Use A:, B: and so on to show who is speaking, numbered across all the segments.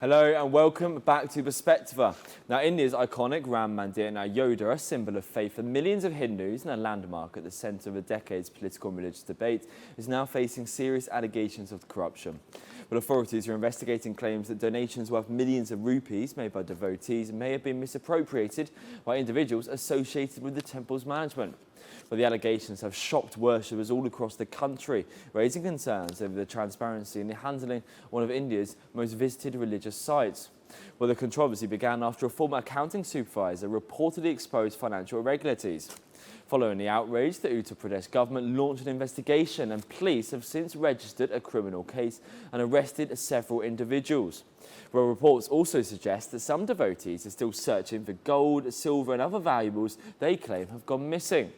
A: Hello and welcome back to Perspectiva. Now, India's iconic Ram Mandir in Ayodhya, a symbol of faith for millions of Hindus and a landmark at the centre of a decade's political and religious debate, is now facing serious allegations of corruption. But authorities are investigating claims that donations worth millions of rupees made by devotees may have been misappropriated by individuals associated with the temple's management. Well, the allegations have shocked worshippers all across the country, raising concerns over the transparency in the handling of one of India's most visited religious sites. Well, the controversy began after a former accounting supervisor reportedly exposed financial irregularities. Following the outrage, the Uttar Pradesh government launched an investigation, and police have since registered a criminal case and arrested several individuals. Well, reports also suggest that some devotees are still searching for gold, silver and other valuables they claim have gone missing.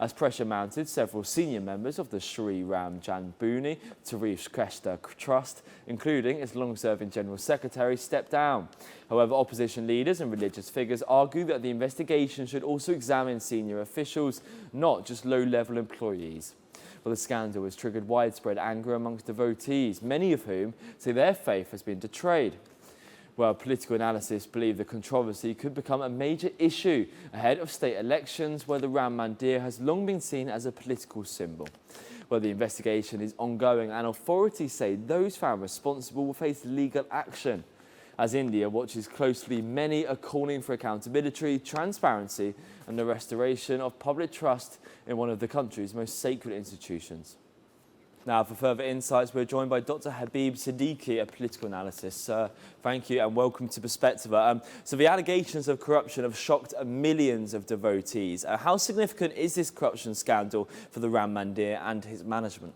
A: As pressure mounted, several senior members of the Sri Ram Janmabhoomi Tirth Kshestra Trust, including its long-serving General Secretary, stepped down. However, opposition leaders and religious figures argue that the investigation should also examine senior officials, not just low-level employees. Well, the scandal has triggered widespread anger amongst devotees, many of whom say their faith has been betrayed. Well, political analysts believe the controversy could become a major issue ahead of state elections, where the Ram Mandir has long been seen as a political symbol. Well, the investigation is ongoing, and authorities say those found responsible will face legal action. As India watches closely, many are calling for accountability, transparency and the restoration of public trust in one of the country's most sacred institutions. Now, for further insights, we're joined by Dr. Habib Siddiqui, a political analyst. Thank you and welcome to Perspectiva. So the allegations of corruption have shocked millions of devotees. How significant is this corruption scandal for the Ram Mandir and his management?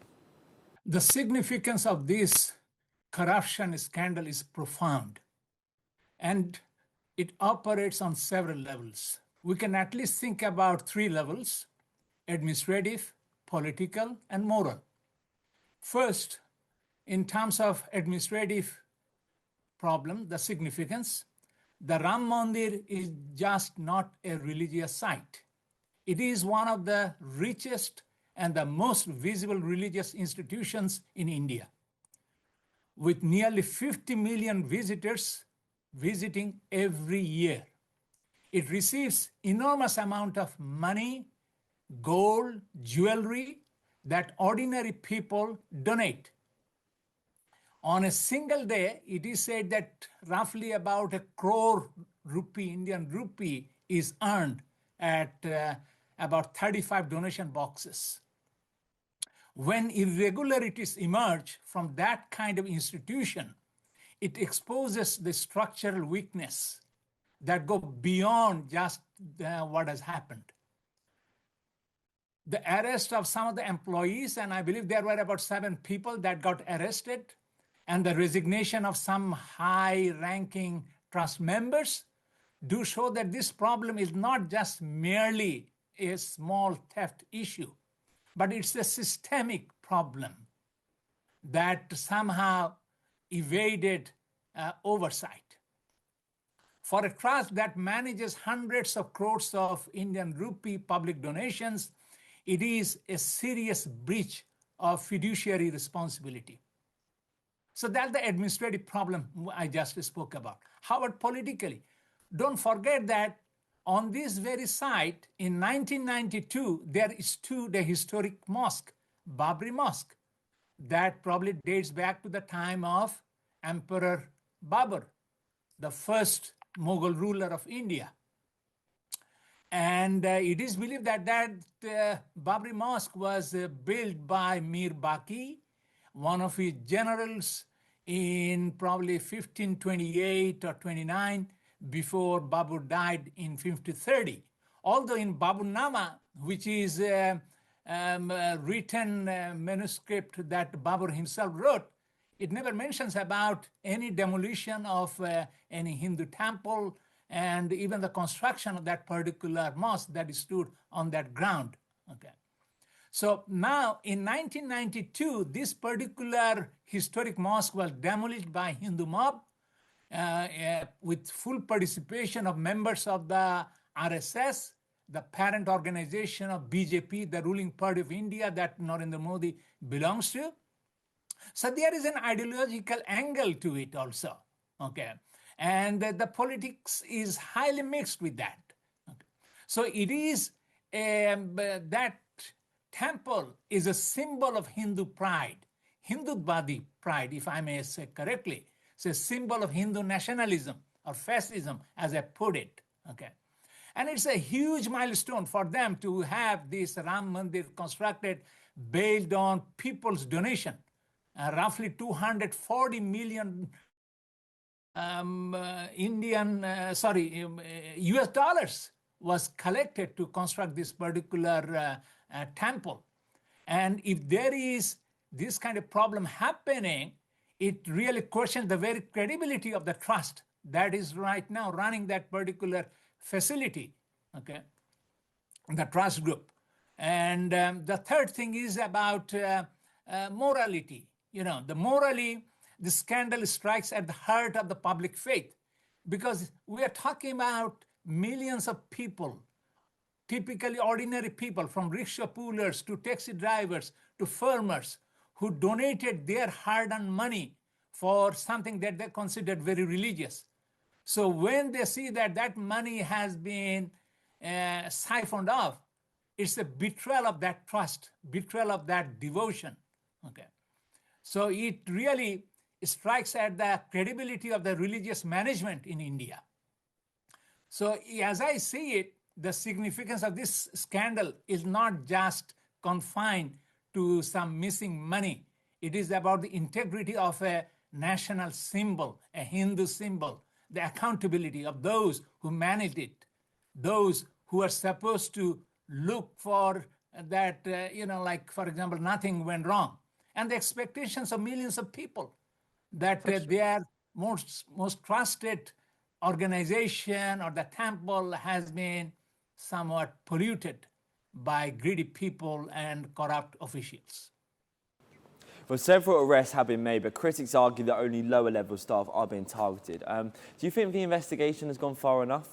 B: The significance of this corruption scandal is profound, and it operates on several levels. We can at least think about three levels: administrative, political, and moral. First, in terms of administrative problem, the significance, the Ram Mandir is just not a religious site. It is one of the richest and the most visible religious institutions in India, with nearly 50 million visitors visiting every year. It receives enormous amount of money, gold, jewelry, that ordinary people donate. On a single day, it is said that roughly about 1 crore rupee, Indian rupee, is earned at about 35 donation boxes. When irregularities emerge from that kind of institution, it exposes the structural weakness that go beyond just what has happened. The arrest of some of the employees, and I believe there were about 7 people that got arrested, and the resignation of some high-ranking trust members do show that this problem is not just merely a small theft issue, but it's a systemic problem that somehow evaded oversight. For a trust that manages hundreds of crores of Indian rupee public donations, it is a serious breach of fiduciary responsibility. So that's the administrative problem I just spoke about. How about politically? Don't forget that on this very site in 1992, there stood a historic mosque, Babri Mosque, that probably dates back to the time of Emperor Babur, the first Mughal ruler of India. And it is believed that Babri Mosque was built by Mir Baqi, one of his generals, in probably 1528 or 29, before Babur died in 1530. Although in Baburnama, which is a written manuscript that Babur himself wrote, it never mentions about any demolition of any Hindu temple, and even the construction of that particular mosque that stood on that ground. Okay. So now in 1992, this particular historic mosque was demolished by Hindu mob with full participation of members of the RSS, the parent organization of BJP, the ruling party of India that Narendra Modi belongs to. So there is an ideological angle to it also. okay? And the politics is highly mixed with that. Okay? So it is, that temple is a symbol of Hindu pride, Hindutwadi pride, if I may say correctly. It's a symbol of Hindu nationalism or fascism, as I put it, okay? And it's a huge milestone for them to have this Ram Mandir constructed based on people's donation. Roughly 240 million US dollars was collected to construct this particular temple. And if there is this kind of problem happening, it really questions the very credibility of the trust that is right now running that particular facility, okay, the trust group. And the third thing is about morality. You know, the scandal strikes at the heart of the public faith, because we are talking about millions of people, typically ordinary people, from rickshaw pullers to taxi drivers to farmers, who donated their hard-earned money for something that they considered very religious. So when they see that that money has been siphoned off, it's a betrayal of that trust, betrayal of that devotion. Okay, so it really strikes at the credibility of the religious management in India. So as I see it, the significance of this scandal is not just confined to some missing money. It is about the integrity of a national symbol, a Hindu symbol, the accountability of those who managed it, those who are supposed to look for that, like, for example, nothing went wrong, and the expectations of millions of people that their most trusted organization or the temple has been somewhat polluted by greedy people and corrupt officials.
A: Well, several arrests have been made, but critics argue that only lower-level staff are being targeted. Do you think the investigation has gone far enough?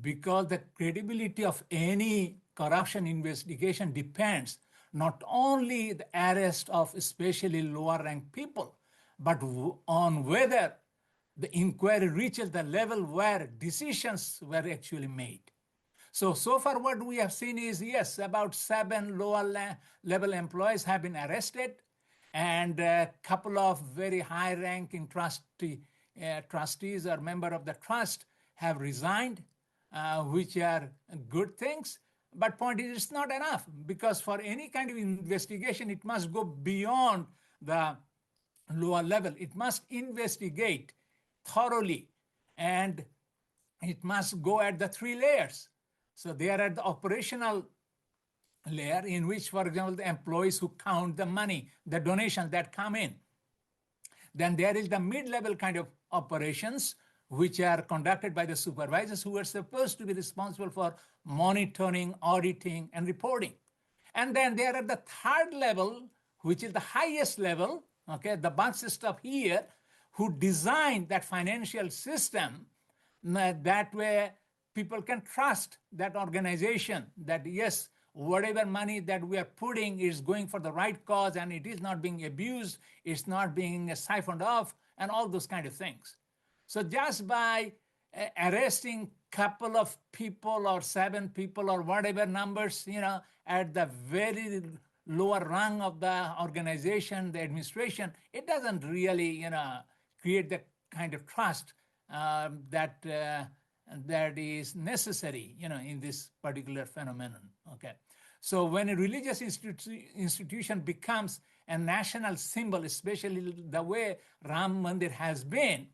B: Because the credibility of any corruption investigation depends not only the arrest of especially lower-ranked people, but on whether the inquiry reaches the level where decisions were actually made. So far what we have seen is, yes, about 7 lower-level employees have been arrested, and a couple of very high-ranking trustees or member of the trust have resigned, which are good things. But point is, it's not enough, because for any kind of investigation, it must go beyond the lower level. It must investigate thoroughly, and it must go at the 3 layers. So they are at the operational layer, in which, for example, the employees who count the money, the donations that come in. Then there is the mid-level kind of operations, which are conducted by the supervisors, who are supposed to be responsible for monitoring, auditing, and reporting. And then there are the 3rd level, which is the highest level, okay, the bunch stuff here, who designed that financial system that way people can trust that organization, that yes, whatever money that we are putting is going for the right cause, and it is not being abused, it's not being siphoned off, and all those kind of things. So just by arresting couple of people or 7 people or whatever numbers, at the very lower rung of the organization, the administration, it doesn't really, create the kind of trust that is necessary, in this particular phenomenon. Okay, so when a religious institution becomes a national symbol, especially the way Ram Mandir has been,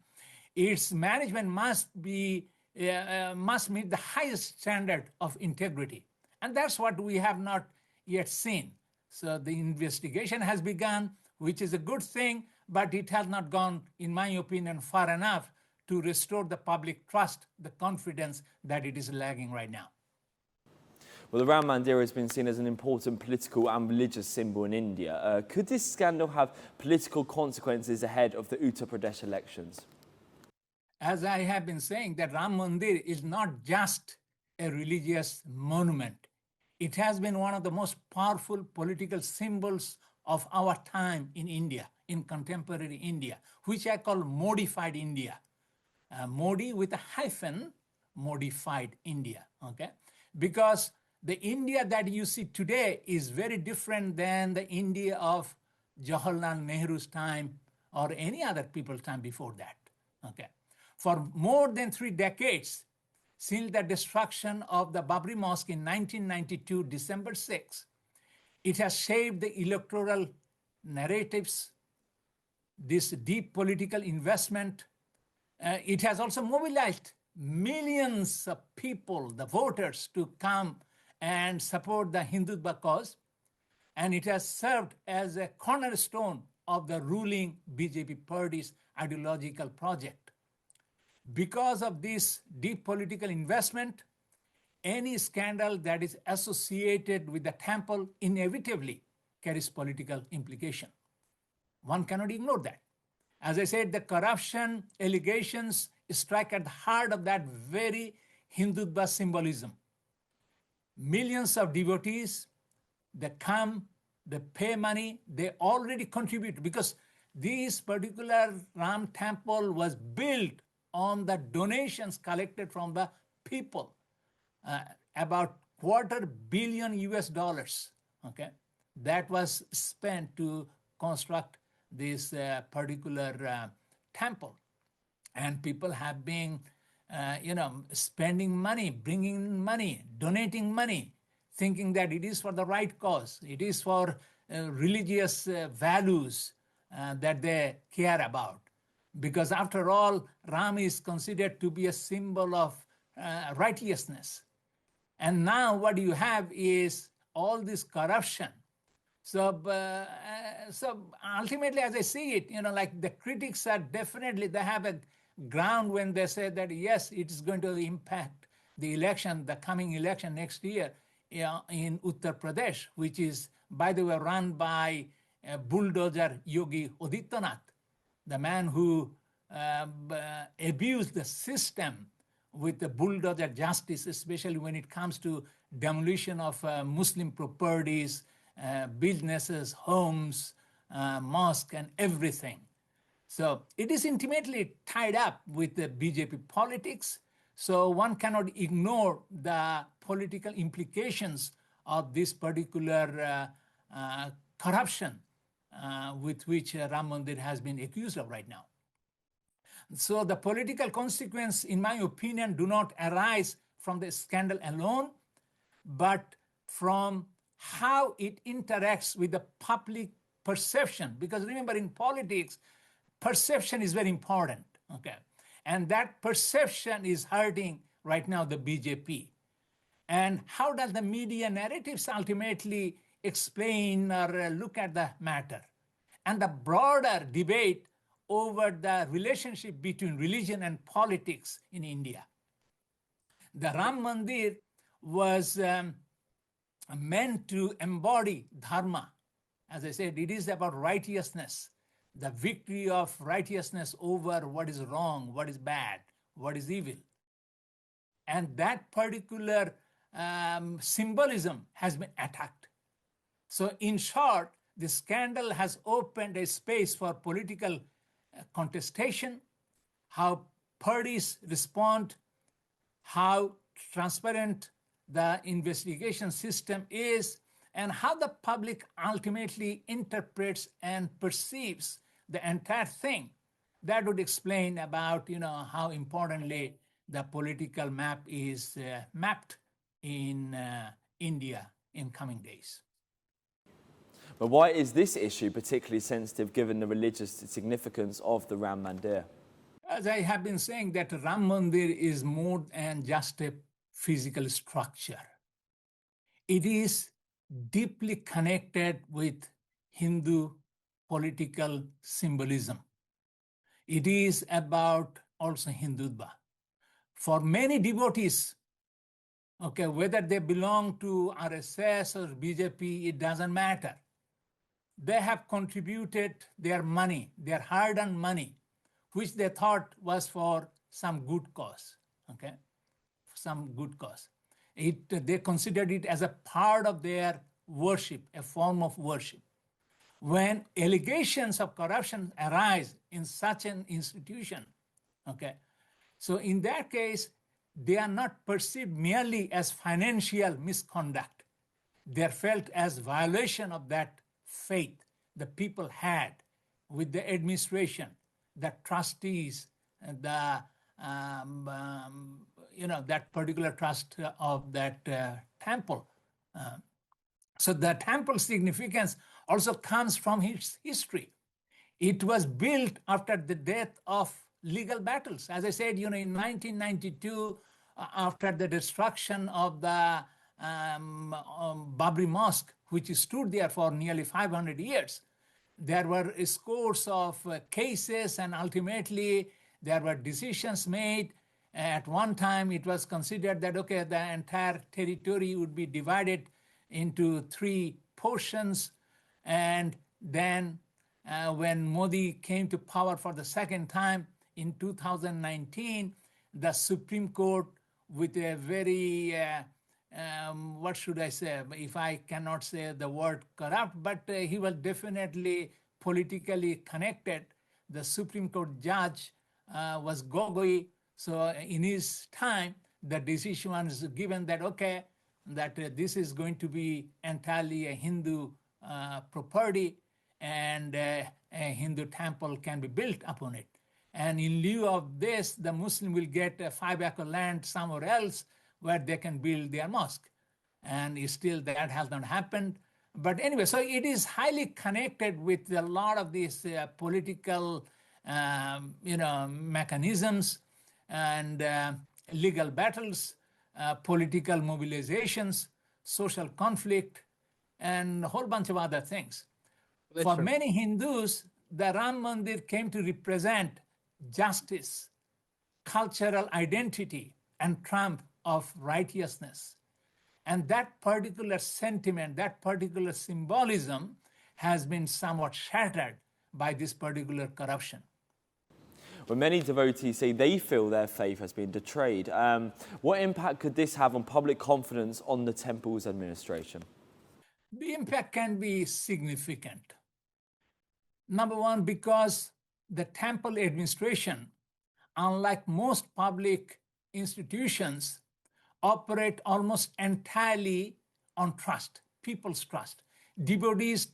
B: its management must meet the highest standard of integrity, and that's what we have not yet seen. So the investigation has begun, which is a good thing, but it has not gone, in my opinion, far enough to restore the public trust, the confidence that it is lagging right now.
A: Well, the Ram Mandir has been seen as an important political and religious symbol in India. Could this scandal have political consequences ahead of the Uttar Pradesh elections?
B: As I have been saying, that Ram Mandir is not just a religious monument. It has been one of the most powerful political symbols of our time in India, in contemporary India, which I call modified India. Modi with a hyphen, modified India, okay? Because the India that you see today is very different than the India of Jawaharlal Nehru's time or any other people's time before that, okay? For more than 3 decades, since the destruction of the Babri Mosque in 1992, December 6, it has shaped the electoral narratives, this deep political investment. It has also mobilized millions of people, the voters, to come and support the Hindutva cause. And it has served as a cornerstone of the ruling BJP party's ideological project. Because of this deep political investment, any scandal that is associated with the temple inevitably carries political implication. One cannot ignore that. As I said, the corruption allegations strike at the heart of that very Hindutva symbolism. Millions of devotees, they come, they pay money, they already contribute because this particular Ram temple was built on the donations collected from the people, about $250 million US, okay? That was spent to construct this particular temple. And people have been, spending money, bringing money, donating money, thinking that it is for the right cause. It is for religious values that they care about. Because after all, Ram is considered to be a symbol of righteousness. And now what you have is all this corruption. So ultimately, as I see it, like the critics are definitely, they have a ground when they say that, yes, it is going to impact the election, the coming election next year in Uttar Pradesh, which is, by the way, run by bulldozer Yogi Adityanath, the man who abused the system with the bulldozer justice, especially when it comes to demolition of Muslim properties, businesses, homes, mosque, and everything. So it is intimately tied up with the BJP politics. So one cannot ignore the political implications of this particular corruption with which Ram Mandir has been accused of right now. So the political consequence, in my opinion, do not arise from the scandal alone, but from how it interacts with the public perception. Because remember, in politics, perception is very important, okay? And that perception is hurting right now the BJP. And how does the media narratives ultimately explain or look at the matter? And the broader debate over the relationship between religion and politics in India. The Ram Mandir was meant to embody dharma. As I said, it is about righteousness, the victory of righteousness over what is wrong, what is bad, what is evil. And that particular symbolism has been attacked. So in short, the scandal has opened a space for political contestation, how parties respond, how transparent the investigation system is, and how the public ultimately interprets and perceives the entire thing. That would explain about, how importantly the political map is mapped in India in coming days.
A: But why is this issue particularly sensitive given the religious significance of the Ram Mandir?
B: As I have been saying, that Ram Mandir is more than just a physical structure. It is deeply connected with Hindu political symbolism. It is about also Hindutva. For many devotees, okay, whether they belong to RSS or BJP, it doesn't matter. They have contributed their money, their hard-earned money, which they thought was for some good cause, okay? Some good cause. They considered it as a part of their worship, a form of worship. when allegations of corruption arise in such an institution, okay, so in that case, they are not perceived merely as financial misconduct. They are felt as violation of that faith the people had with the administration, the trustees, the that particular trust of that temple. So the temple significance also comes from its history. It was built after the death of legal battles. As I said, in 1992, after the destruction of the Babri Mosque, which stood there for nearly 500 years, there were scores of cases, and ultimately there were decisions made. At one time, it was considered that, okay, the entire territory would be divided into 3 portions. And then when Modi came to power for the second time in 2019, the Supreme Court, with a very, what should I say, if I cannot say the word corrupt, but he was definitely politically connected. The Supreme Court judge was Gogoi. So in his time, the decision was given that, okay, that this is going to be entirely a Hindu property, and a Hindu temple can be built upon it. And in lieu of this, the Muslim will get a 5-acre land somewhere else where they can build their mosque. And still that has not happened. But anyway, so it is highly connected with a lot of these political mechanisms and legal battles, political mobilizations, social conflict, and a whole bunch of other things. For many Hindus, the Ram Mandir came to represent justice, cultural identity, and triumph of righteousness. And that particular sentiment, that particular symbolism has been somewhat shattered by this particular corruption.
A: Well, many devotees say they feel their faith has been betrayed. What impact could this have on public confidence on the temple's administration?
B: The impact can be significant. Number one, because the temple administration, unlike most public institutions, operate almost entirely on trust, people's trust. Devotees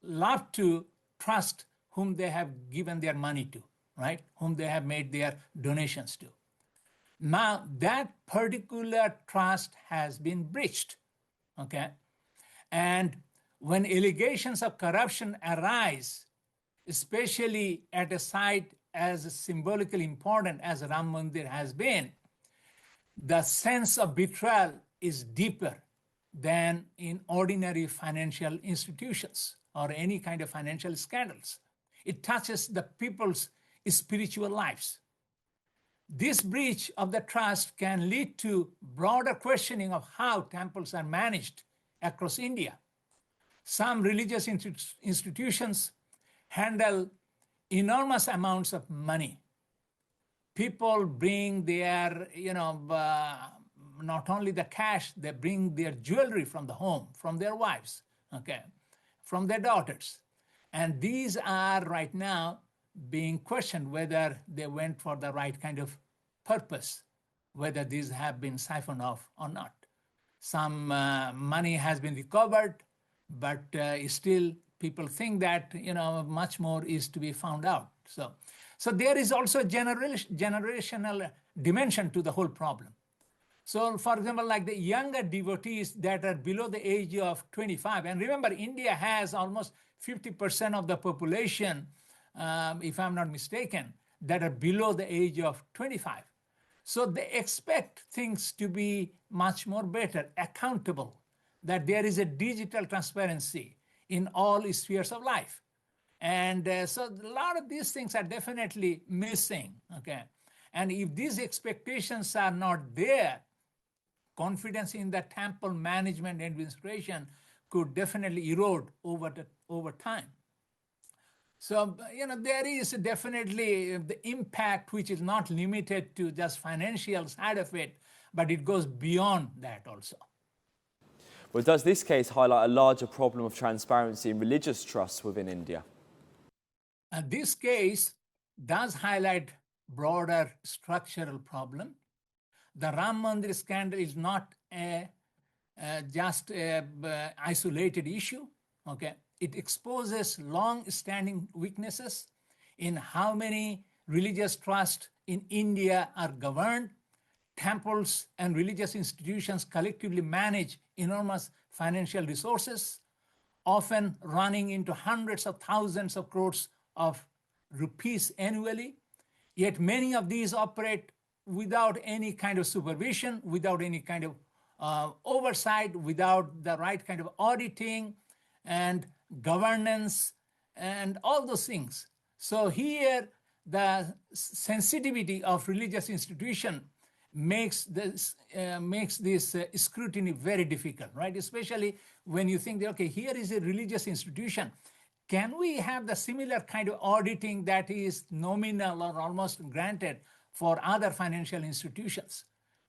B: love to trust whom they have given their money to, right? Whom they have made their donations to. Now, that particular trust has been breached, okay? And when allegations of corruption arise, especially at a site as symbolically important as Ram Mandir has been, the sense of betrayal is deeper than in ordinary financial institutions or any kind of financial scandals. It touches the people's spiritual lives. This breach of the trust can lead to broader questioning of how temples are managed across India. Some religious institutions handle enormous amounts of money. People bring their, not only the cash, they bring their jewelry from the home, from their wives, okay, from their daughters. And these are right now being questioned whether they went for the right kind of purpose, whether these have been siphoned off or not. Some money has been recovered, but still people think that, much more is to be found out. So there is also a generational dimension to the whole problem. So for example, like the younger devotees that are below the age of 25, and remember, India has almost 50% of the population, if I'm not mistaken, that are below the age of 25. So they expect things to be much more better, accountable, that there is a digital transparency in all spheres of life. And so a lot of these things are definitely missing, okay? And if these expectations are not there, confidence in the temple management administration could definitely erode over time. So, there is definitely the impact, which is not limited to just financial side of it, but it goes beyond that also.
A: Well, does this case highlight a larger problem of transparency in religious trusts within India?
B: This case does highlight broader structural problem. The Ram Mandir scandal is not just an isolated issue. Okay, it exposes long-standing weaknesses in how many religious trusts in India are governed. Temples and religious institutions collectively manage enormous financial resources, often running into hundreds of thousands of crores of rupees annually. Yet many of these operate without any kind of supervision, without any kind of oversight, without the right kind of auditing and governance and all those things. So here, the sensitivity of religious institution makes this scrutiny very difficult, right? Especially when you think that, okay, here is a religious institution. Can we have the similar kind of auditing that is nominal or almost granted for other financial institutions?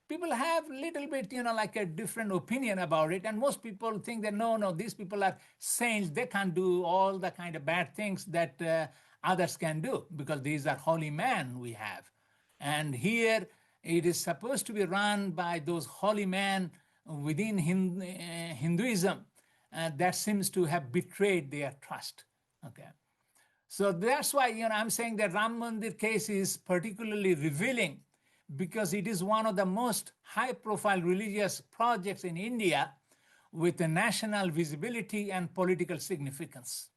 B: People have a little bit, like a different opinion about it. And most people think that, no, these people are saints. They can't do all the kind of bad things that others can do because these are holy men we have. And here it is supposed to be run by those holy men within Hinduism that seems to have betrayed their trust. Okay. So that's why I'm saying that Ram Mandir case is particularly revealing because it is one of the most high-profile religious projects in India with a national visibility and political significance.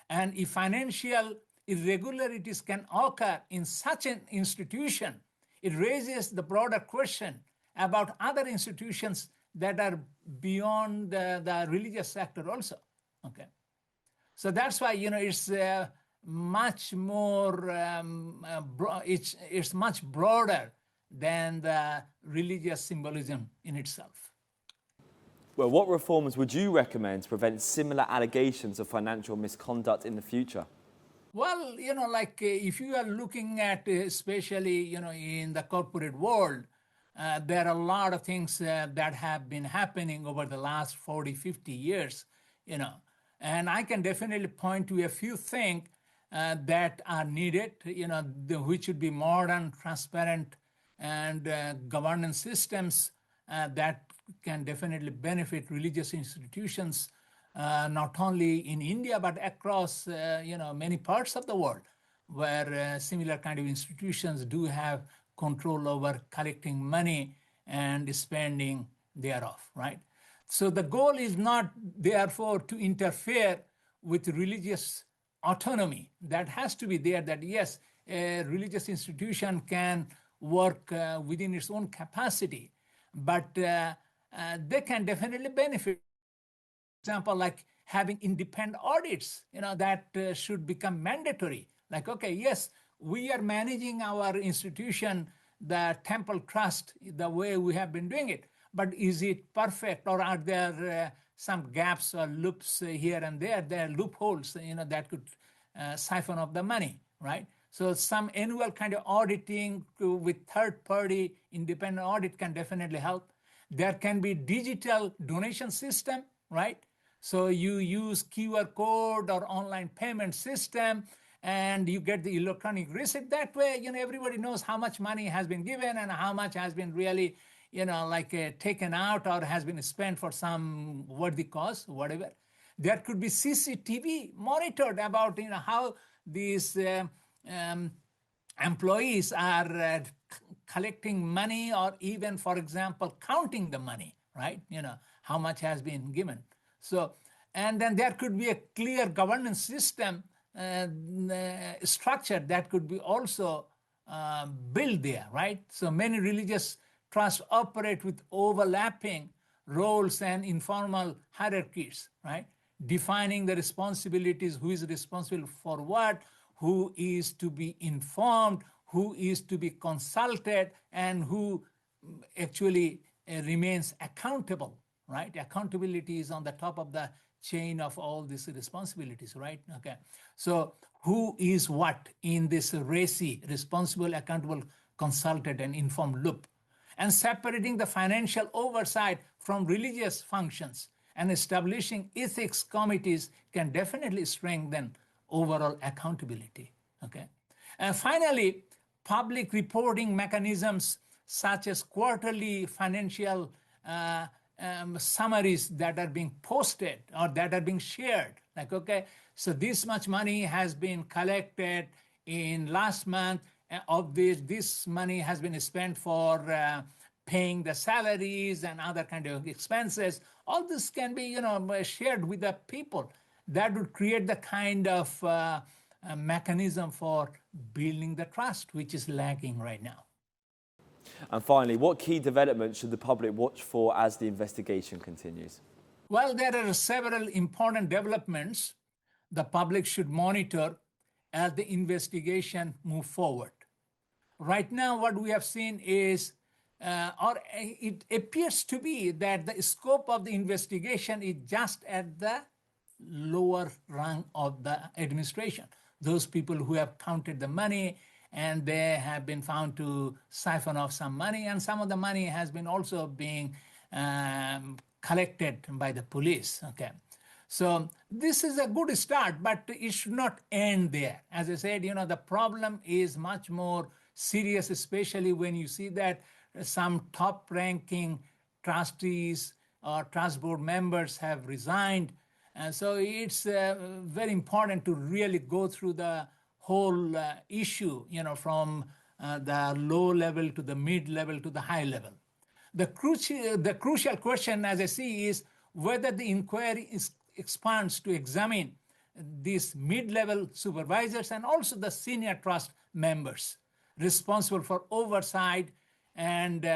B: And if financial irregularities can occur in such an institution, it raises the broader question about other institutions that are beyond the religious sector also. Okay. So that's why it's much more it's much broader than the religious symbolism in itself.
A: Well, what reforms would you recommend to prevent similar allegations of financial misconduct in the future?
B: Well, if you are looking at, especially, in the corporate world, there are a lot of things that have been happening over the last 40, 50 years, and I can definitely point to a few things that are needed, which should be modern, transparent, and governance systems that can definitely benefit religious institutions, not only in India, but across, many parts of the world where similar kind of institutions do have control over collecting money and spending thereof, right? So the goal is not, therefore, to interfere with religious autonomy. That has to be there, that yes, a religious institution can work within its own capacity, but they can definitely benefit. For example, like having independent audits, that should become mandatory. Like, okay, yes, we are managing our institution, the temple trust, the way we have been doing it, but is it perfect, or are there some gaps or loops here and there? There are loopholes, that could siphon off the money, right? So some annual kind of auditing with third-party independent audit can definitely help. There can be digital donation system, right? So you use QR code or online payment system, and you get the electronic receipt. That way, everybody knows how much money has been given and how much has been really, taken out or has been spent for some worthy cause, whatever. There could be CCTV monitored about, how these employees are collecting money, or even, for example, counting the money, right? How much has been given. So, and then there could be a clear governance system structure that could be also built there, right? So many religious trusts operate with overlapping roles and informal hierarchies, right? Defining the responsibilities, who is responsible for what, who is to be informed, who is to be consulted, and who actually remains accountable, right? Accountability is on the top of the chain of all these responsibilities, right? Okay. So who is what in this RACI, responsible, accountable, consulted, and informed loop? and separating the financial oversight from religious functions and establishing ethics committees can definitely strengthen overall accountability. Okay. And finally, public reporting mechanisms such as quarterly financial summaries that are being posted or that are being shared. Like, okay, so this much money has been collected in last month. Of this money has been spent for paying the salaries and other kind of expenses. All this can be, shared with the people. That would create the kind of mechanism for building the trust, which is lacking right now.
A: And finally, what key developments should the public watch for as the investigation continues?
B: Well, there are several important developments the public should monitor as the investigation moves forward. Right now, what we have seen is, or it appears to be that the scope of the investigation is just at the lower rung of the administration. Those people who have counted the money and they have been found to siphon off some money, and some of the money has been also being collected by the police. Okay. So this is a good start, but it should not end there. As I said, the problem is much more serious, especially when you see that some top-ranking trustees or trust board members have resigned. And so it's very important to really go through the whole issue, from the low level to the mid level to the high level. The crucial question, as I see, is whether the inquiry expands to examine these mid-level supervisors and also the senior trust members responsible for oversight and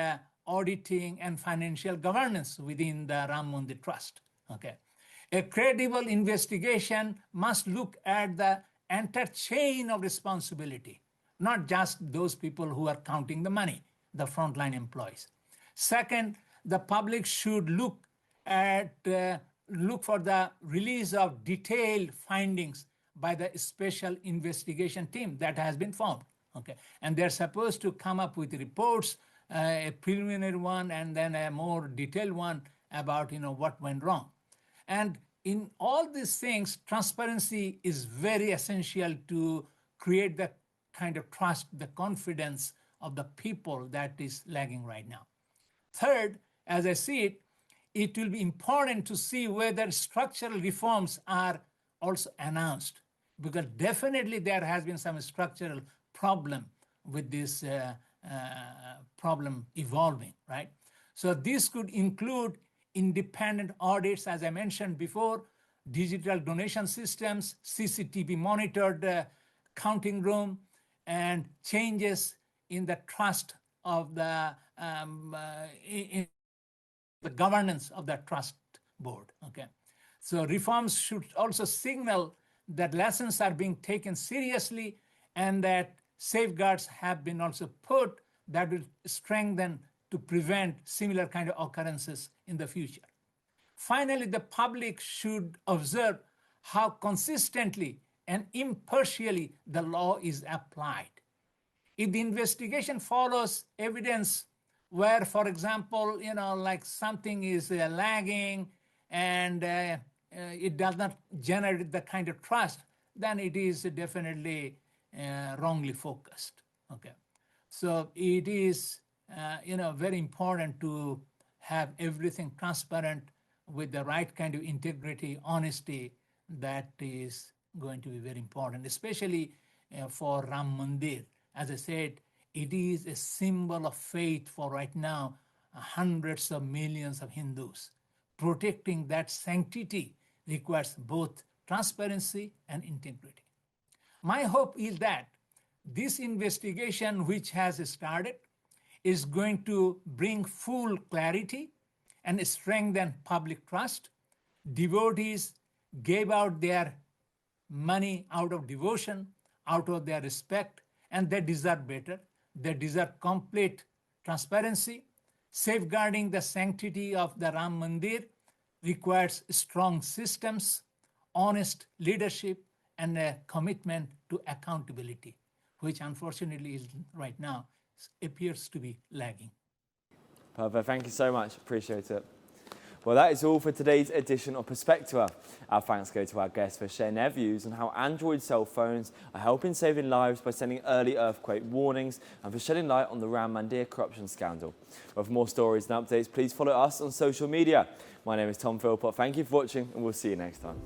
B: auditing and financial governance within the Ram Mandir Trust. Okay. A credible investigation must look at the entire chain of responsibility, not just those people who are counting the money, the frontline employees. Second, the public should look for the release of detailed findings by the special investigation team that has been formed. Okay, and they're supposed to come up with reports, a preliminary one and then a more detailed one about what went wrong. And in all these things, transparency is very essential to create the kind of trust, the confidence of the people that is lagging right now. Third, as I see it, it will be important to see whether structural reforms are also announced, because definitely there has been some structural problem with this problem evolving, right? So this could include independent audits, as I mentioned before, digital donation systems, CCTV monitored counting room, and changes in the trust of the in the governance of the trust board. Okay, so reforms should also signal that lessons are being taken seriously and that safeguards have been also put that will strengthen to prevent similar kind of occurrences in the future. Finally, the public should observe how consistently and impartially the law is applied. If the investigation follows evidence where, for example, like something is lagging and it does not generate the kind of trust, then it is definitely wrongly focused. Okay, so it is very important to have everything transparent with the right kind of integrity, honesty. That is going to be very important, especially for Ram Mandir. As I said, it is a symbol of faith for right now hundreds of millions of Hindus. Protecting that sanctity requires both transparency and integrity. My hope is that this investigation, which has started, is going to bring full clarity and strengthen public trust. Devotees gave out their money out of devotion, out of their respect, and they deserve better. They deserve complete transparency. Safeguarding the sanctity of the Ram Mandir requires strong systems, honest leadership, and a commitment to accountability, which unfortunately is right now appears to be lagging.
A: Perfect. Thank you so much. Appreciate it. Well, that is all for today's edition of Perspectiva. Our thanks go to our guests for sharing their views on how Android cell phones are helping saving lives by sending early earthquake warnings and for shedding light on the Ram Mandir corruption scandal. Well, for more stories and updates, please follow us on social media. My name is Philpot. Thank you for watching, and we'll see you next time.